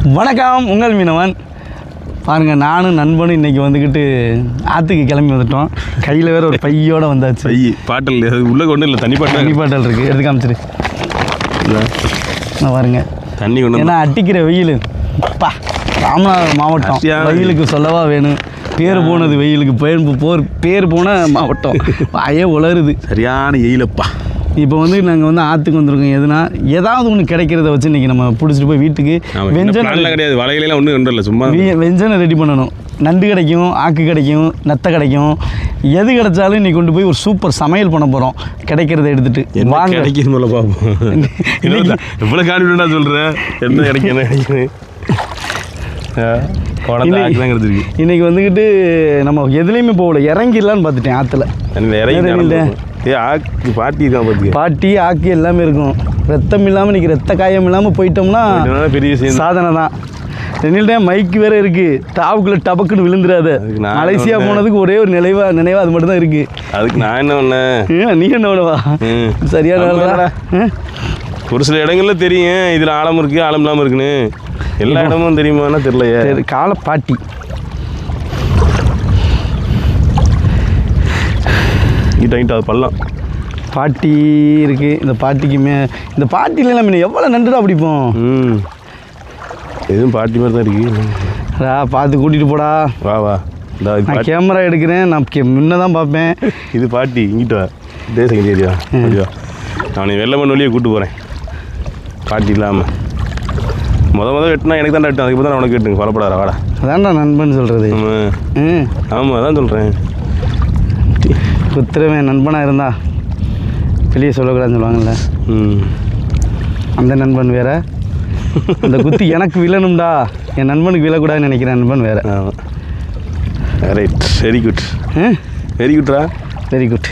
வணக்கம், உங்கள் மீனவன். பாருங்கள், நானும் நண்பனும் இன்றைக்கி வந்துக்கிட்டு ஆற்றுக்கு கிளம்பி வந்துட்டோம். கையில் வேறு ஒரு பையோடு வந்தாச்சு. பாட்டல் உள்ளே கொண்டு இல்லை, தண்ணி பாட்டல் இருக்குது, எடுத்து காமிச்சிரு. பாருங்க தண்ணி கொண்டு, ஏன்னா அட்டிக்கிற வெயில். ராமநாதபுரம் மாவட்டம் வெயிலுக்கு சொல்லவா வேணும். பேர் போனது வெயிலுக்கு, பேர் போன மாவட்டம். வாயே உளருது, சரியான வெயிலப்பா. இப்போ வந்து நாங்கள் வந்து ஆற்றுக்கு வந்திருக்கோம். எதுனா ஏதாவது ஒன்று கிடைக்கிறத வச்சு இன்றைக்கி நம்ம பிடிச்சிட்டு போய் வீட்டுக்கு வெஞ்சனம் கிடையாது, வலையிலாம் ஒன்றும் கண்டில்ல, சும்மா வெஞ்சனை ரெடி பண்ணணும். நண்டு கிடைக்கும், ஆக்கு கிடைக்கும், நத்தை கிடைக்கும். எது கிடைச்சாலும் இன்றைக்கி கொண்டு போய் ஒரு சூப்பர் சமையல் பண்ண போகிறோம். கிடைக்கிறத எடுத்துகிட்டு வாங்க, கிடைக்கும் போல பார்ப்போம். எவ்வளோ கான்ஃபிடென்ட்டாக சொல்கிறேன், என்ன கிடைக்கணும். இன்னைக்கு வந்துக்கிட்டு நம்ம எதுலேயுமே போகல, இறங்கிடலான்னு பார்த்துட்டேன் ஆற்றுல. பாட்டி தான் பாட்டி ஆக்கி எல்லாமே இருக்கும். ரத்தம் இல்லாமல் இன்றைக்கி ரத்த காயம் இல்லாமல் போயிட்டோம்னா பெரிய சாதனை தான். ரெண்டு மைக்கு வேறு இருக்குது, டாவுக்குள்ளே டபக்குன்னு விழுந்துடாது. மலேசியா போனதுக்கு ஒரே ஒரு நினைவா அது மட்டும் தான் இருக்குது. அதுக்கு நான் என்ன பண்ணேன், நீ என்ன பண்ணவா? சரியான ஒரு சில இடங்கள்ல தெரியும் இதில் ஆழம் இருக்குது, ஆழம் இல்லாமல் இருக்குன்னு. எல்லா இடமும் தெரியுமான்னா தெரியலையே. காலை பாட்டி அது பள்ளம் பாட்டி இருக்குது. இந்த பாட்டிக்குமே இந்த பாட்டிலாம் மீன் எவ்வளோ நண்டுதான் பிடிப்போம். எதுவும் பாட்டி மாதிரி தான் இருக்குது. பார்த்து கூட்டிகிட்டு போடா. வா நான் கேமரா எடுக்கிறேன், நான் முன்ன தான் பார்ப்பேன். இது பாட்டி, இங்கிட்ட வா, தேசம் ஏரியா. நான் வெள்ளமண் வழியே கூப்பிட்டு போகிறேன். பாட்டி இல்லாமல் மொதல் வெட்டினா எனக்கு தான் வெட்டும், அதுக்கு தான் உனக்கு கேட்டுங்க, கொலப்படாத வாடா. அதான்டா நண்பன் சொல்கிறது. ஆமாம், அதான் சொல்கிறேன். குத்துறவன் நண்பனாக இருந்தா வெளியே சொல்லக்கூடாதுன்னு சொல்லுவாங்கள்ல, அந்த நண்பன் வேற. அந்த குத்து எனக்கு விழணும்டா, என் நண்பனுக்கு விழக்கூடாதுன்னு நினைக்கிறேன் நண்பன் வேற. Right, very good. வெரி குட்ரா, வெரி குட்.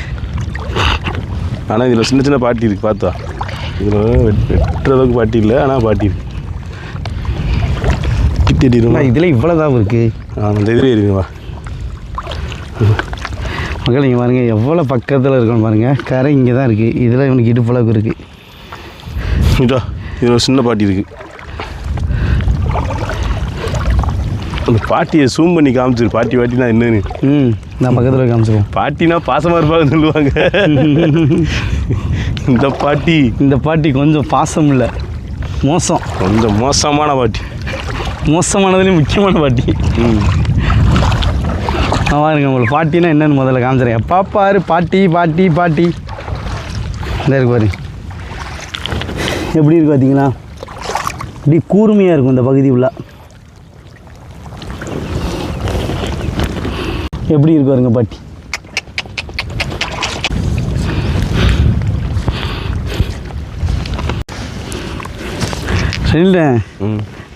ஆனால் இதில் சின்ன சின்ன பாட்டி இருக்குது, பார்த்தா. இதில் வெட்டுற அளவுக்கு பாட்டி இல்லை, ஆனால் பாட்டி இருக்கு. இதில் இவ்வளோதான் இருக்குது. அந்த இதிலே இருக்குவா மக்கள். இங்கே பாருங்கள் எவ்வளோ பக்கத்தில் இருக்கணும் பாருங்கள். கரை இங்கே தான் இருக்குது. இதில் இவனுக்கு இடுப்பளவுக்கு இருக்குது. இது ஒரு சின்ன பாட்டி இருக்குது. அந்த பாட்டியை ஜூம் பண்ணி காமிச்சிரு. பாட்டினா என்னன்னு நான் பக்கத்தில் காமிச்சிருவோம். பாட்டினா பாசமாக இருப்பாங்கன்னு சொல்லுவாங்க. இந்த பாட்டி கொஞ்சம் பாசம் இல்லை, மோசம். கொஞ்சம் மோசமான பாட்டி, மோசமானதுலேயும் முக்கியமான பாட்டி. பாருங்க, உங்களுக்கு பாட்டினா என்னென்னு முதல்ல காமிச்சிடறேன். எப்பா பாரு பாட்டி பாட்டி பாட்டி. இந்த இருக்கு பாரு, எப்படி இருக்கு பார்த்தீங்களா? இப்படி கூர்மையாக இருக்கும் இந்த பகுதி உள்ள. எப்படி இருக்கு பாருங்க பாட்டி. இல்லை,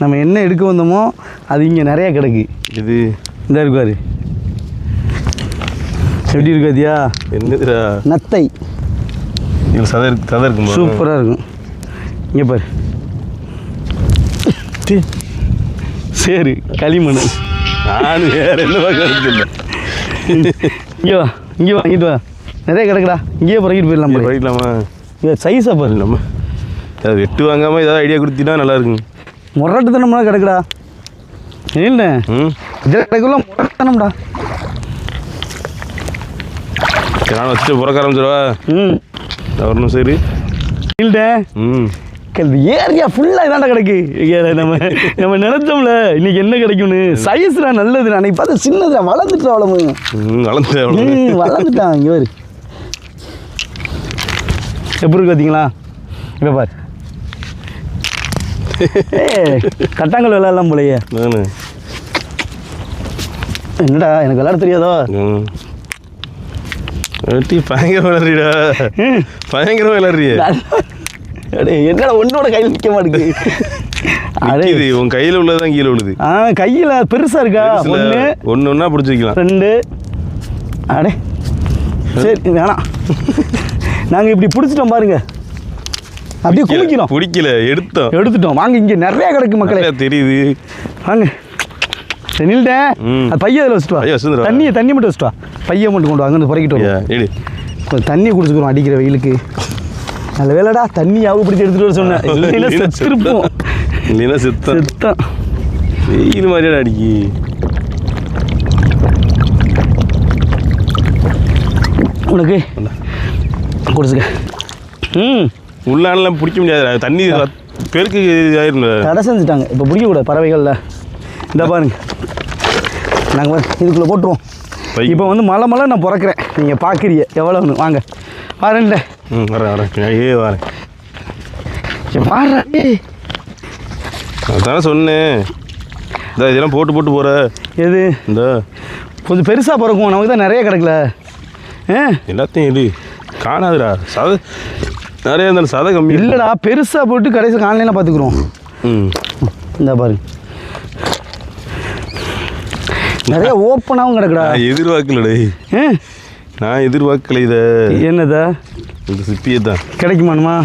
நம்ம என்ன எடுக்க வந்தோமோ அது இங்கே நிறையா கிடக்கு. இது இந்த இருக்காரு, எப்படி இருக்காதியா? என்னதுடா? நத்தை. கதை இருக்கும், சூப்பராக இருக்கும். இங்கே பாரு, சரி களிமண். நான் வேற என்ன பார்க்க. இங்கே வா, இங்கே வாங்கிட்டு வா, நிறைய கிடக்குடா. இங்கேயே பிறகிட்டு போயிடலாம். போயிடலாமா? சைஸாக பாரு. நம்ம வெட்டு வாங்காமல் ஏதாவது ஐடியா கொடுத்தீங்கன்னா நல்லா இருக்குங்க. முரட்டுத்தனம்லாம் கிடக்குடா. இல்லை இதில் கிடக்குள்ள முரட்டுத்தனம்டா. நான் வச்சுட்டு புறக்க ஆரம்பிச்சிடவா? வரணும். சரி இல்லை, ஏரியா ஃபுல்லாக இதாண்டா கிடக்கு. நம்ம நினைச்சோம்ல இன்னைக்கு என்ன கிடைக்கும்னு. சைஸ்டா நல்லது. அன்னைக்கு பார்த்து சின்னதா வளர்ந்துட்டா. வளர்ந்துட்டான். இங்கே பாரு எப்படி இருக்கு பார்த்தீங்களா? இப்போ பாரு, கட்டாங்கல் விளையாடலாம் போலையே. என்னடா, எனக்கு விளையாட தெரியாதோ? பயங்கர விளையாடுறீடா, பயங்கர விளையாடுறிய. என்னடா ஒன்னோட கையில் நிற்க மாட்டேங்குது. அடே, உன் கையில் உள்ளதான் கீழே உள்ளது. கையில் பெருசாக இருக்கா? ஒன்று பிடிச்சி வைக்கலாம். 2. அடே சரி, வேணாம். நாங்கள் இப்படி பிடிச்சிட்டோம் பாருங்க, அப்படியே குளிக்கிறோம். பிடிக்கல, எடுத்துட்டோம். வாங்க, இங்கே நிறையா கிடக்கு மக்களே. தெரியுது, வாங்க. நில்ட்டேன், அது பைய அதில் வச்சுட்டு வா. தண்ணி மட்டும் வச்சுட்டு வா. பையை மட்டும் கொண்டு வாங்க, புறக்கிட்டு வரும். தண்ணி குடிச்சுக்கிறோம் அடிக்கிற வெயிலுக்கு. நல்ல வேலைடா, தண்ணி யாவு பிடிச்சி எடுத்துகிட்டு வர சொன்னேன். இல்லைன்னா செத்துருப்போம். இல்லைன்னா செத்தான். வெயில் மாதிரியா அடிக்கி. உனக்கு குடிச்சுக்க. உள்ளானலாம் பிடிக்க முடியாது, தண்ணி பெருக்கு ஆயிரும். தடை செஞ்சுட்டாங்க, இப்போ பிடிக்கக்கூடாது பறவைகளில். இந்த பாருங்க, நாங்கள் இதுக்குள்ளே போட்டுருவோம். இப்போ வந்து மலை மலை நான் பிறக்கிறேன், நீங்கள் பார்க்குறீங்க எவ்வளோன்னு. வாங்க வரேன்ல. வரேன் வரேன். வாடுறேன். அதானே சொன்னேன், இந்த இதெல்லாம் போட்டு போட்டு போகிற. எது இந்த கொஞ்சம் பெருசாக பிறக்கும், நமக்கு தான் நிறைய கிடக்கல. எல்லாத்தையும் இது காணாதுடா, சதை நிறைய இருந்தாலும் சதை கம்மி இல்லைடா. பெருசாக போட்டு கடைசி காலையில பார்த்துக்குறோம். இந்த பாருங்க, நிறைய ஓப்பனாகவும் கிடக்குடா. எதிர்பார்க்கலடே, நான் எதிர்பார்க்கல இதை. என்னதா இந்த சிப்பியை தான் கிடைக்குமானுமா?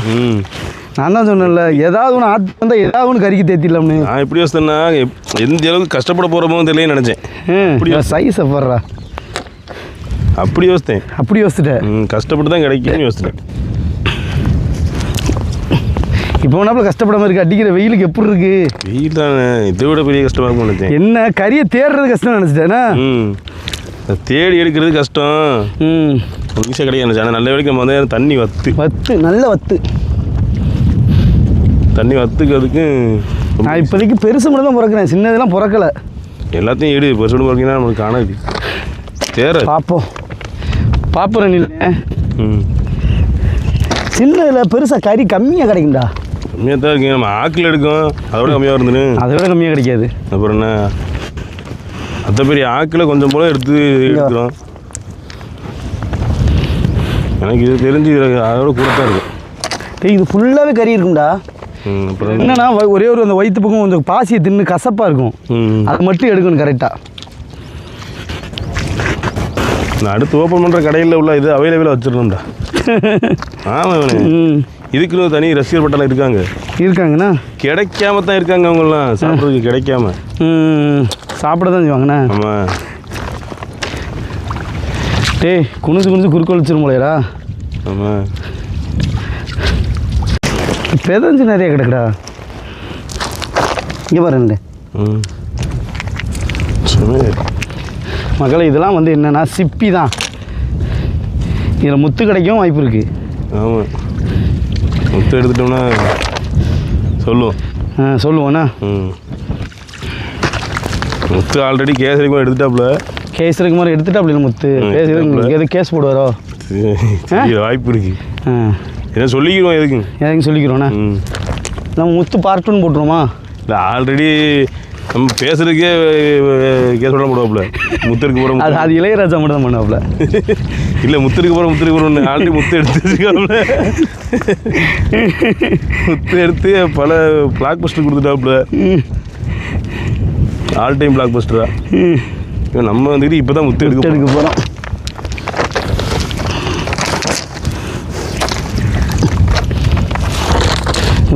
நான் தான் சொன்னேன்ல, ஏதாவது ஒன்று ஆட்டு வந்தால் ஏதாவது ஒன்று கறிக்கு தேத்திடலாம்னு. நான் எப்படி யோசித்தேன்னா, எந்த அளவுக்கு கஷ்டப்பட போகிறோமோ தெரியல நினச்சேன். சைஸை போடுறா, அப்படி யோசித்தேன். அப்படி யோசிச்சிட்டேன். கஷ்டப்பட்டு தான் கிடைக்கும்னு யோசிச்சிட்டேன். இப்போ ஒன்றாப்புல கஷ்டப்படாமல் இருக்குது. அடிக்கிற வெயிலுக்கு எப்படி இருக்கு? வெயில் தானே, இதை விட பெரிய கஷ்டமாக இருக்கும் நினைச்சேன். என்ன கறியை தேடுறது கஷ்டம் நினச்சிட்டேன்னா, தேடி எடுக்கிறது கஷ்டம். ஈஸியாக கிடையாது நினச்சேன். ஆனால் நல்ல வேலைக்கு நம்ம வந்து தண்ணி வத்து நல்ல வத்து தண்ணி வத்துக்கிறதுக்கு. நான் இப்போதைக்கு பெருசு மட்டும் தான் பிறக்கிறேன், சின்னதெல்லாம் பிறக்கலை. எல்லாத்தையும் எடு, பெருசு பிறக்கினா நம்மளுக்கு காணாது. தேர பாப்போம் இல்லை. சின்னதில் பெருசாக கறி கம்மியாக கிடைக்கும்டா. கம்மியாக தான் இருக்கு, நம்ம ஆக்கில் எடுக்கும், அதோட கம்மியாக இருந்துன்னு. அதை விட கம்மியாக கிடைக்காது. அப்புறம் என்ன, அத்த பெரிய ஆக்கில் கொஞ்சம் போல எடுத்துக்கிறோம். எனக்கு இது தெரிஞ்சு அதோட கூட தான் இருக்கும். இது ஃபுல்லாகவே கறி இருக்கும்டா. என்னன்னா ஒரே ஒரு அந்த வயிற்று பக்கம் கொஞ்சம் பாசியை தின்னு கசப்பாக இருக்கும், அதை மட்டும் எடுக்கணும் கரெக்டாக. நான் அடுத்து ஓப்பன் பண்ணுற கடையில் உள்ள இது அவைலபிளாக வச்சிடணும்டா. ஆமாம், இதுக்குன்னு தனி ரசிகர் பட்டாளம் இருக்காங்கண்ணா. கிடைக்காம தான் இருக்காங்க அவங்களாம், சாப்பிட்றதுக்கு கிடைக்காம. சாப்பிட தான் செய்வாங்கண்ணா. ஆமாம். டேய் குனிஞ்சு குறுக்க வச்சிரும் போலையடா. ஆமாம், பெதஞ்சு நிறைய கிடக்குடா. இங்கே பாருங்க மக்களை, இதெல்லாம் வந்து என்னென்னா சிப்பி தான். இதில் முத்து கிடைக்கவும் வாய்ப்பு இருக்குது. ஆமாம், முத்து எடுத்துட்டோம்னா சொல்லுவோண்ணா. முத்து ஆல்ரெடி கேசரி குமார் எடுத்துட்டாப்புல. கேசரி குமார் எடுத்துட்டாப்புல முத்து. எது கேஸ் போடுவாரோ? வாய்ப்பு இருக்கு. என்ன சொல்லிக்கிறோம், எதுக்கு சொல்லிக்கிறோண்ணா. நம்ம முத்து பார்ட் 1 போட்டுருவோமா? இல்லை, ஆல்ரெடி நம்ம பேசுறதுக்கே கேஸ் போட போடுவாப்புல. முத்திருக்கு போகிற அது இளையராஜா மட்டும் தான் பண்ணுவாப்புல. இல்லை, முத்திருக்கு போகிற ஆல்ரெடி முத்து எடுத்துருக்காப்புல. முத்து எடுத்து பல பிளாக் பஸ்டர் கொடுத்துட்டாப்புல. ஆல் டைம் பிளாக் பஸ்டரா. நம்ம வந்துட்டு இப்போ தான் முத்து எடுக்க போகிறோம்.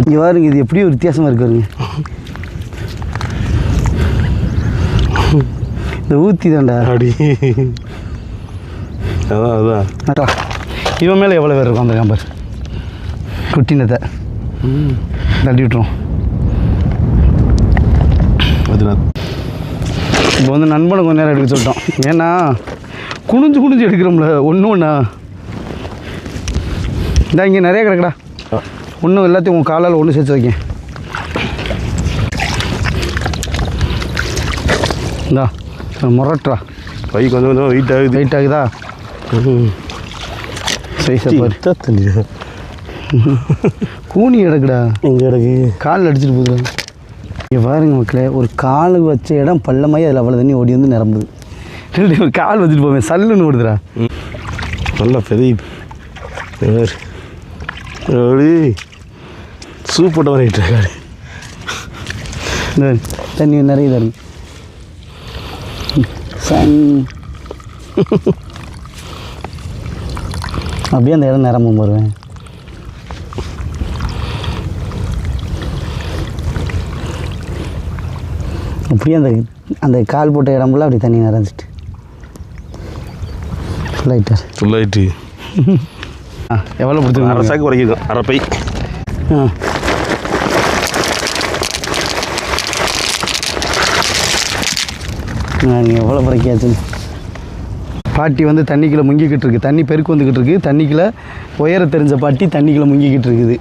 இங்கே பாருங்க, இது எப்படி ஒரு வித்தியாசமாக இருக்காருங்க. இந்த ஊற்றி தான்டா. அடி அதான் இவன் மேலே எவ்வளோ பேர் இருக்கும் அந்த காம்பர் குட்டினத்தை தள்ளி விட்டுரும். இப்போ வந்து நண்பனை கொஞ்ச நேரம் எடுக்க சொல்லிட்டோம். ஏன்னா குனிஞ்சு எடுக்கிறோம்ல ஒன்றா. இந்தா இங்கே நிறைய கிடக்குடா. ஒன்றும் எல்லாத்தையும் உங்கள் காலால் ஒன்று சேர்த்து வைக்கேன். இந்தா முரட்டுறா. கை கொஞ்சம் வெயிட் ஆகுதா? சைஸை பாரு. கூனி கிடக்குடா. எங்கே கிடக்கு? காலில் அடிச்சுட்டு போகுதுடா. இங்கே பாருங்க மக்களே, ஒரு கால் வச்ச இடம் பள்ளமாயி அதில் அவ்வளோ தண்ணி ஓடி வந்து நிரம்புது. ஒரு கால் வச்சுட்டு போவேன், சல்லுன்னு ஓடுதுடா. நல்லா பெரிய சூப்பர் பண்ணிட்டு தண்ணி நிறைய தரும். அப்படியே அந்த இடம் நிரம்பும் வருவேன். அப்படியே அந்த கால் போட்ட இடம்புல அப்படி தண்ணி நிறைஞ்சிட்டு ஃபுல்லாயிட்டு. எவ்வளோ கொடுத்துருங்க? அரசாக்கு வரைக்கும் அரைப்பை. நீங்கள் எவ்வளோ பறக்கியாச்சு. பாட்டி வந்து தண்ணிக்குள்ளே முங்கிக்கிட்டு இருக்குது. தண்ணி பெருக்கு வந்துக்கிட்டு இருக்குது. தண்ணிக்குள்ளே உயர தெரிஞ்ச பாட்டி தண்ணிக்குள்ளே முங்கிக்கிட்டு இருக்குது.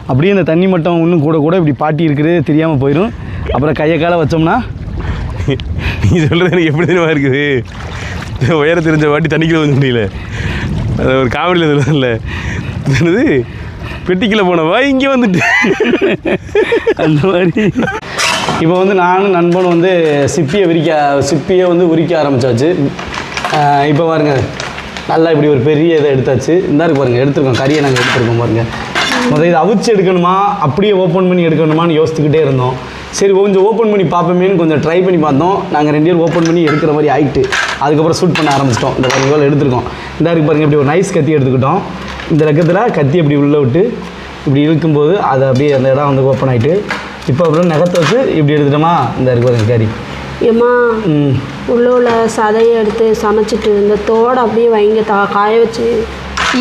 அப்படியே இந்த தண்ணி மட்டம் இன்னும் கூட கூட இப்படி பாட்டி இருக்கிறது தெரியாமல் போயிடும். அப்புறம் கையை காலை வச்சோம்னா நீ சொல்கிறது எனக்கு எப்படி தெரியுமா இருக்குது, உயர தெரிஞ்ச பாட்டி தண்ணிக்குள்ளே வந்து முடியல. அது ஒரு காமெடியில் சொல்லல, என்னது பெட்டிக்குள்ளே போனவா இங்கே வந்துட்டு அந்த மாதிரி. இப்போ வந்து நானும் நண்பனும் வந்து சிப்பியை வந்து உரிக்க ஆரம்பித்தாச்சு. இப்போ பாருங்க நல்லா இப்படி ஒரு பெரிய இதை எடுத்தாச்சு. இந்த இருக்கு பாருங்கள், எடுத்துருக்கோம் கறியை நாங்கள் எடுத்துருக்கோம் பாருங்கள். முதல்ல இதை அவிச்சு எடுக்கணுமா அப்படியே ஓப்பன் பண்ணி எடுக்கணுமான்னு யோசிச்சுக்கிட்டே இருந்தோம். சரி கொஞ்சம் ஓப்பன் பண்ணி பார்ப்போமேன்னு கொஞ்சம் ட்ரை பண்ணி பார்த்தோம். நாங்கள் 2 பேரும் ஓப்பன் பண்ணி எடுக்கிற மாதிரி ஆகிட்டு அதுக்கப்புறம் ஷூட் பண்ண ஆரம்பிச்சிட்டோம். இந்த பாருங்கள் எடுத்துருக்கோம். இந்த இருக்கு பாருங்கள், இப்படி ஒரு நைஸ் கத்தி எடுத்துக்கிட்டோம். இந்த ரக்கத்தில் கத்தி அப்படி உள்ளே விட்டு இப்படி இழுக்கும்போது அது அப்படியே அந்த இடம் வந்து ஓப்பன் ஆகிட்டு இப்போ அப்புறம் நகத்தை வச்சு இப்படி எடுத்துட்டோமா. இந்த இருக்கு பாருங்க கறி. ஏம்மா உள்ள சதையை எடுத்து சமைச்சிட்டு இந்த தோடை அப்படியே வைங்க காய வச்சு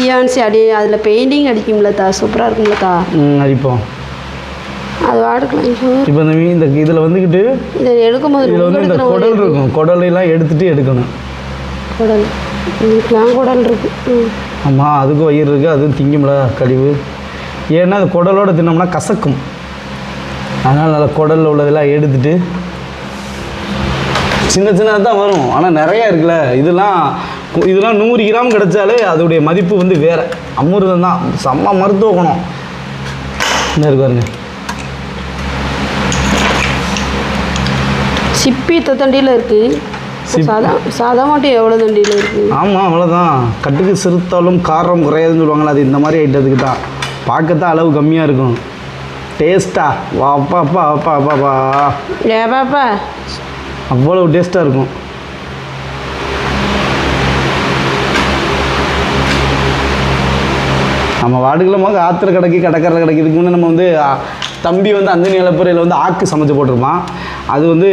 ஈயான்சி அப்படியே அதில் பெயிண்டிங் அடிக்கும்லத்தா, சூப்பராக இருக்கும்லத்தா. அடிப்போம் அது வாடுக்கலாம். இப்போ இந்த இதில் வந்துக்கிட்டு இதை எடுக்கும்போது இதில் வந்து இந்த குடல் இருக்கும், குடலையெல்லாம் எடுத்துகிட்டு எடுக்கணும். குடல் இதுக்கெலாம் குடல் இருக்குது. ஆமாம், அதுக்கும் வயிறு இருக்குது, அதுவும் திங்கும்ல கழிவு. ஏன்னா அது குடலோடு தின்னோம்னா கசக்கும். அதனால் நல்லா குடலில் உள்ளதெல்லாம் எடுத்துட்டு சின்ன சின்னதாக தான் வரும், ஆனால் நிறையா இருக்குல்ல. இதெல்லாம் 100 கிராம் கிடச்சாலே அதோடைய மதிப்பு வந்து வேறு. அமிர்தம் தான், செம்ம மருத்துவ குணம். என்ன இருக்கு பாருங்க. சிப்பி தண்டியில் இருக்குது. சாதா மாட்டம் எவ்வளோ தண்டியில் இருக்குது? ஆமாம், அவ்வளோதான். கட்டுக்கு சிறுத்தாலும் காரம் குறையாதுன்னு சொல்லுவாங்களா, அது இந்த மாதிரி ஐட்டத்துக்கு தான். பார்க்கத்தான் அளவு கம்மியாக இருக்கும், டேஸ்ட்டா வாப்பா அப்பா அப்பா அப்பாப்பா ஏப்பாப்பா அவ்வளோ டேஸ்ட்டாக இருக்கும். நம்ம வார்டுகளில் போது ஆற்றுல கிடக்கி கடற்கரையில் கிடைக்கிறதுக்கு முன்னே நம்ம வந்து தம்பி வந்து அந்த நிலப்புறையில் வந்து ஆக்கு சமைச்சு போட்டிருப்பான். அது வந்து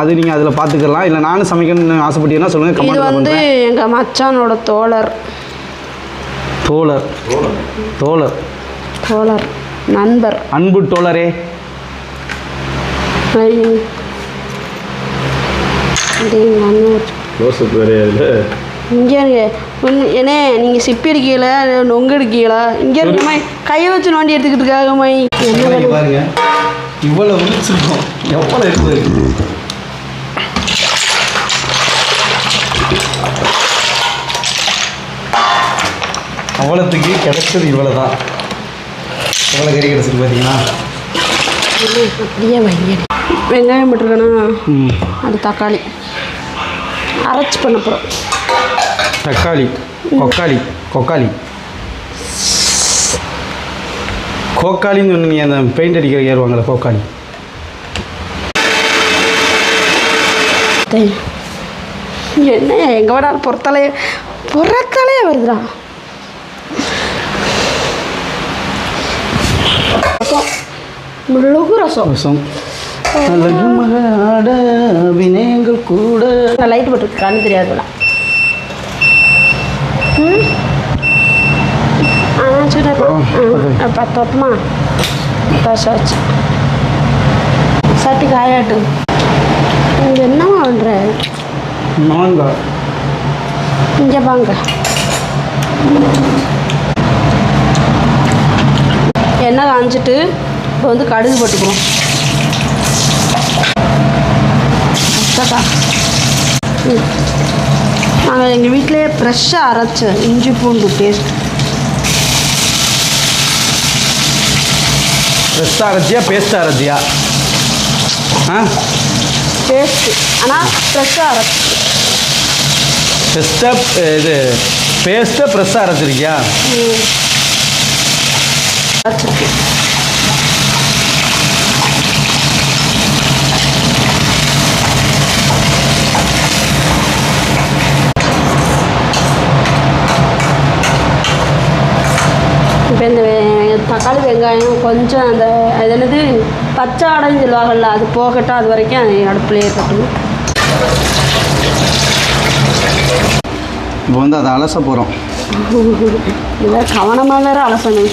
அது நீங்கள் அதில் பார்த்துக்கலாம். இல்லை நானும் சமைக்கணும்னு ஆசைப்பட்டீங்கன்னா சொல்லுங்கள். இது வந்து எங்கள் மச்சானோட தோழர் தோழர் தோழர் தோழர் நண்பர், அன்பு தோழரே. இங்கே ஏன்னே நீங்கள் சிப்பி அடிக்கல நொங்கு அடிக்கல இங்கே இருக்க மாதிரி கையை வச்சு நோண்டி எடுத்துக்கிட்டு இருக்காங்க மை. என்ன பாருங்க இவ்வளோ முடிச்சிருக்கோம், எவ்வளோ இருக்குது. அவ்வளோத்துக்கு கிடைச்சது இவ்வளோ தான். எவ்வளோ கறி கிடச்சிருக்கு பார்த்தீங்கன்னா. அப்படியே வைங்க. வெங்காயம் போட்டிருக்கேன்னா அது தக்காளி அரைச்சி பண்ண போகிறோம். தக்காளி கொக்காளி கோக்காளின்னு ஒன்று, நீ அந்த பெயிண்ட் அடிக்கிற ஏறுவாங்கள்ல கோக்காளி. என்ன எங்கே வேணாலும் புறத்தலையே வருதுடா. மிளகு ரசம் மகாட வினயங்கள் கூட. லைட் போட்டு கண்ணு தெரியாதுல. பத்தோட்டமா பசாச்சு சட்டி காயாட்டு. இங்கே என்னமா பண்ணுற? மாங்காய் இங்கே வாங்க. எண்ணெய் காஞ்சிட்டு இப்போ வந்து கடுகு போட்டுக்கிறோம். நாங்கள் எங்கள் வீட்டிலே ஃப்ரெஷ்ஷாக அரைச்ச இஞ்சி பூண்டு பேஸ்ட். ஃப்ரெஷ்ஷாக அரைச்சியா பேஸ்ட்டாக அரைச்சியா? பேஸ்ட்டு, ஆனால் ஃப்ரெஷ்ஷாக அரைச்சி. இது பேஸ்ட்டை ஃப்ரெஷ்ஷாக அரைச்சிருக்கியா? அரைச்சிருக்கு. இப்போ இந்த தக்காளி வெங்காயம் கொஞ்சம் அந்த அது என்னது பச்சை ஆடைன்னு சொல்லுவாங்கள்ல, அது போகட்டும். அது வரைக்கும் அடுப்புலேயே இருக்கட்டும். இப்போ வந்து அதை அலச போகிறோம். இதை கவனமாக வேறு அலசணும்.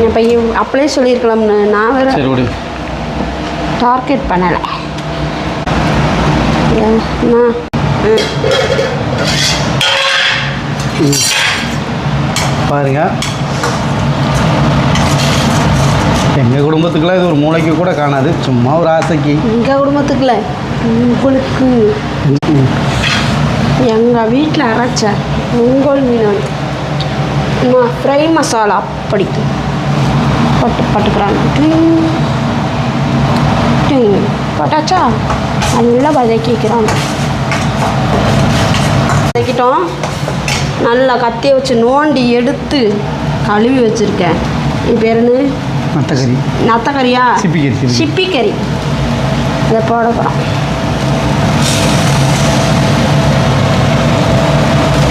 இப்போ அப்படியே சொல்லியிருக்கலாம்னு நான் வேறு சரி டார்கெட் பண்ணலை. அம்மா பாருங்க, எங்கள் குடும்பத்துக்குலாம் இது ஒரு மூளைக்கு கூட காணாது, சும்மா ஒரு ஆசைக்கு. எங்கள் குடும்பத்துக்குள்ள உங்களுக்கு எங்கள் வீட்டில் அரைச்ச உங்கள் மீன் ஃப்ரை மசாலா பிடிக்கும். பட்டுக்கிறாங்க பட்டாச்சா நல்லா வதக்கிக்கிறாங்க. வதக்கிட்டோம். நல்லா கத்தியை வச்சு நோண்டி எடுத்து கழுவி வச்சுருக்கேன். இது பேர் என்ன? நத்தக்கறி. நத்தக்கறியா? சிப்பிக்கறி. சிப்பிக்கறி இதை போட போகிறோம்.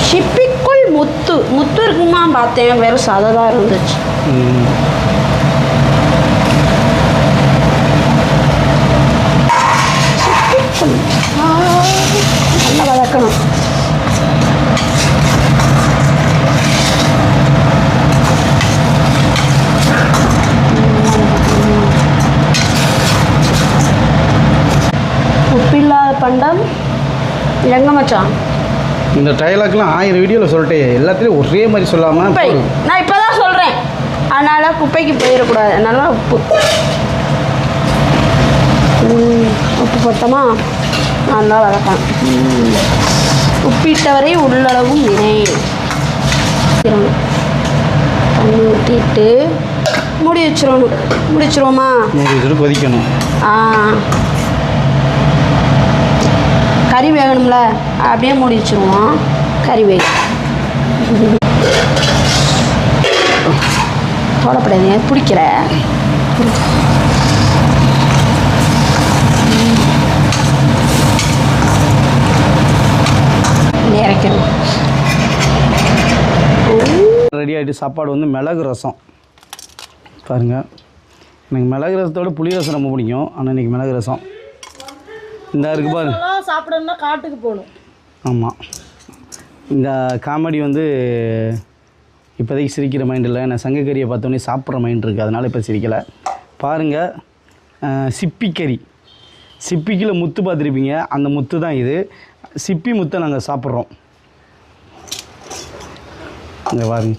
சிப்பிக்குள் முத்து முத்து இருக்குமா பார்த்தேன், வெறும் சதை தான் இருந்துச்சு. நல்லா வதக்கணும். உப்பில்லாத பண்டம் எங்க மச்சான்? இந்த டைலாக்லாம் 1000 வீடியோவில் சொல்லிட்டேன், எல்லாத்துலேயும் ஒரே மாதிரி சொல்லாமல். குப்பை நான் இப்போ தான் சொல்கிறேன், அதனால் குப்பைக்கு போயிடக்கூடாது. அதனால உப்பு உப்பு போட்டோமா நல்லா வதக்கலாம். உப்பிட்டவரை உள்ளளவும் நினை தண்ணி ஊற்றிட்டு மூடி வச்சிருவோமா? மூடி வச்சுட்டு கொதிக்கணும். கறி வேகணும்ல, அப்படியே மூடி வச்சுருவோம். கறி வேகும். போடப்படாதுங்க, பிடிக்கிற இறக்கணும். ரெடி ஆகிட்டு சாப்பாடு வந்து மிளகு ரசம். பாருங்கள், எனக்கு மிளகு ரசத்தோட புளி ரசம் ரொம்ப பிடிக்கும். ஆனால் இன்றைக்கி மிளகு ரசம் இந்த இருக்குது பாருங்க. சாப்பிடணும்னா காட்டுக்கு போகணும். ஆமாம், இந்த காமெடி வந்து இப்போதைக்கு சிரிக்கிற மைண்ட் இல்லை. நான் சங்கக்கறியை பார்த்தோன்னே சாப்பிட்ற மைண்ட் இருக்குது, அதனால் இப்போ சிரிக்கலை. பாருங்கள், சிப்பிக்கறி. சிப்பிக்கில் முத்து பார்த்துருப்பீங்க, அந்த முத்து தான் இது. சிப்பி முத்தை நாங்கள் சாப்பிட்றோம். இங்கே பாருங்க,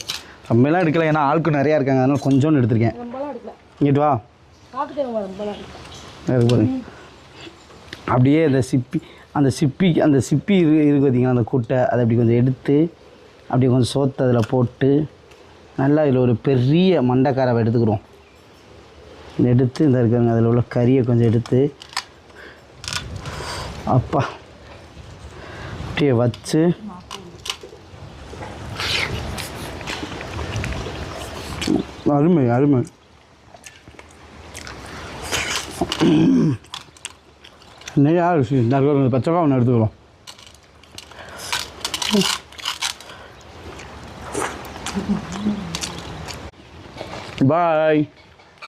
ரொம்பலாம் எடுக்கலை, ஏன்னா ஆளுக்கு நிறையா இருக்காங்க, அதனால் கொஞ்சோன்னு எடுத்திருக்கேன். இங்கிட்டு வா. பாருங்க, அப்படியே அந்த சிப்பி இருக்கு பார்த்தீங்கன்னா, அந்த குட்டை அதை அப்படி கொஞ்சம் எடுத்து அப்படியே கொஞ்சம் சோத்து அதில் போட்டு நல்லா இதில் ஒரு பெரிய மண்டைக்காரவை எடுத்துக்கிறோம். எடுத்து இந்த இருக்காங்க, அதில் உள்ள கறியை கொஞ்சம் எடுத்து அப்பா அப்படியே வச்சு அருமை அருமை. நிறையா விஷயம் இந்த பச்சைக்காய் ஒன்று எடுத்துக்கிறோம். பாய்.